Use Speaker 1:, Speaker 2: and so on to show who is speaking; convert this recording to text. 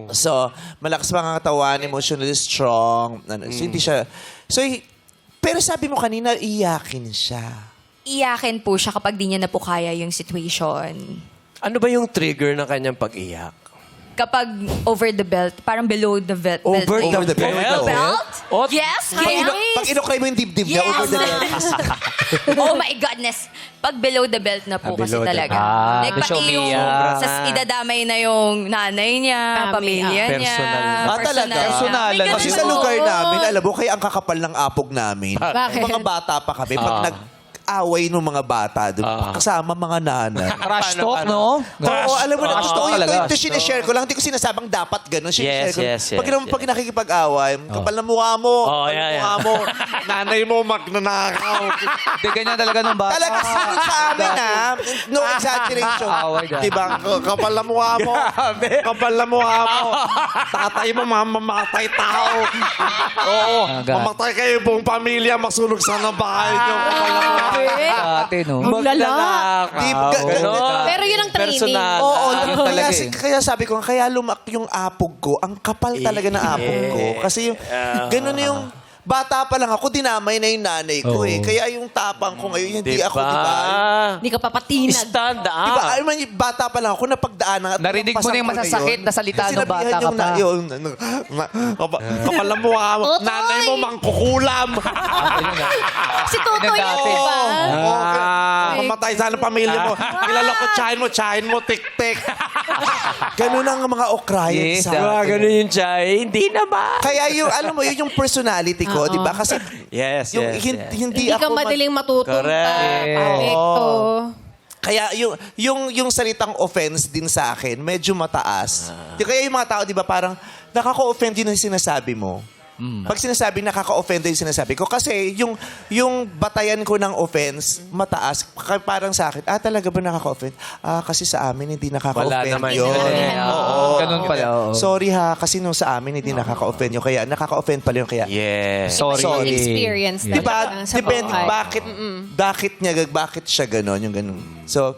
Speaker 1: So, malakas pa ang katawan, emotionally strong. So, hindi siya... So, pero sabi mo kanina, iyakin siya.
Speaker 2: Iyakin po siya kapag di niya na po kaya yung situation.
Speaker 3: Ano ba yung trigger ng kanyang pag-iyak?
Speaker 2: Kapag over the belt, parang below the belt.
Speaker 1: Over the belt?
Speaker 2: Over the belt?
Speaker 3: Ot-
Speaker 2: Yes,
Speaker 1: Pag
Speaker 2: yes.
Speaker 1: inukray mo yung dibdib niya,
Speaker 2: Yes.
Speaker 1: over the belt.
Speaker 2: Oh my goodness. Pag below the belt na po kasi
Speaker 3: below the
Speaker 2: talaga.
Speaker 4: belt.
Speaker 2: Like pati
Speaker 4: Medyo
Speaker 2: yung
Speaker 4: umiyak.
Speaker 2: sas idadamay na yung nanay niya, pamilya niya.
Speaker 3: Personal.
Speaker 1: Talaga?
Speaker 4: Personalan.
Speaker 2: May
Speaker 1: Kasi
Speaker 2: ganun
Speaker 1: sa
Speaker 2: po.
Speaker 1: lugar namin, alam mo, kaya ang kakapal ng apog namin.
Speaker 5: Bakit?
Speaker 1: Mga bata pa kami, pag nag-away ng mga bata, kasama mga nanay.
Speaker 4: Crash talk, no?
Speaker 1: Oo, alam mo na,
Speaker 4: Crash
Speaker 1: gusto ko
Speaker 4: talk talaga.
Speaker 1: ito sinishare ko lang. Hindi ko sinasabang dapat gano'n. Sinishare ko.
Speaker 3: Yes.
Speaker 1: Pag nakikipag-away, kapal na mukha mo,
Speaker 3: Oh,
Speaker 1: kapal na
Speaker 3: yeah.
Speaker 1: mukha mo, nanay mo magnanakaw.
Speaker 4: Hindi, ganyan talaga nung bata.
Speaker 1: Talaga sinunod sa amin, ha? No exaggeration.
Speaker 4: Away dyan.
Speaker 1: Diba? Kapal na mukha mo. Kapal na mukha mo. Tatay mo, mamamatay tao. Oo.
Speaker 4: Aga.
Speaker 1: Mamatay kayo buong pamilya, masunog sana bahay niyo. Kapal na mukha mo.
Speaker 4: Dati, no?
Speaker 5: Maglala.
Speaker 3: Ganon.
Speaker 5: Pero yun ang training.
Speaker 3: Personal.
Speaker 1: Oo,
Speaker 4: yun talaga
Speaker 1: kaya sabi ko, kaya lumak yung apog ko, ang kapal talaga na apog ko. Kasi yung, ganun yung, bata pa lang ako, dinamay na yung nanay ko eh. Kaya yung tapang ko ngayon, hindi ako, di ba?
Speaker 5: Hindi ka papatinag.
Speaker 3: Stand
Speaker 1: Di ba,
Speaker 3: up.
Speaker 1: alam mo, bata pa lang ako, napagdaanan.
Speaker 4: Narinig mo na yung masasakit na salita ng bata ka pa.
Speaker 1: Kapal na mukha mo.
Speaker 5: Otoy!
Speaker 1: Nanay mo, mangkukulam.
Speaker 5: Si Tutoy yan,
Speaker 4: dati.
Speaker 5: di ba?
Speaker 1: Mamatay sana pamilya mo. Kilala ko, tsahin mo, tik-tik. Ganun ang mga okrayan
Speaker 4: Yes,
Speaker 1: sa
Speaker 3: Diba,
Speaker 1: akin.
Speaker 3: ganun yung chay. Hindi naman.
Speaker 1: Kaya yung, alam mo, yun yung personality ko, di ba? Kasi
Speaker 3: Yes,
Speaker 1: yung,
Speaker 3: yes,
Speaker 1: hin-
Speaker 3: yes.
Speaker 1: hindi
Speaker 5: Hindi ka
Speaker 1: ako...
Speaker 5: madaling matutumpa.
Speaker 3: Correct.
Speaker 5: Perfecto.
Speaker 1: Kaya yung salitang offense din sa akin, medyo mataas. Kaya yung mga tao, di ba, parang nakaka-offend yun ang sinasabi mo. Pag sinasabi nakaka-offend yung sinasabi ko. Kasi yung batayan ko ng offense, mataas. Parang sa akin, talaga ba nakaka-offend? Kasi sa amin hindi
Speaker 3: Wala
Speaker 1: nakaka-offend
Speaker 3: naman
Speaker 1: yun.
Speaker 3: yun.
Speaker 1: Oo.
Speaker 4: Ganun pala, oo.
Speaker 1: Sorry ha, kasi nung sa amin hindi nakaka-offend yun. Kaya nakaka-offend pala yun. Kaya
Speaker 3: Yes.
Speaker 4: Sorry.
Speaker 5: Experience
Speaker 1: Di ba?
Speaker 5: talaga sa
Speaker 1: Depende,
Speaker 5: buhay.
Speaker 1: bakit siya ganon, yung ganon. So,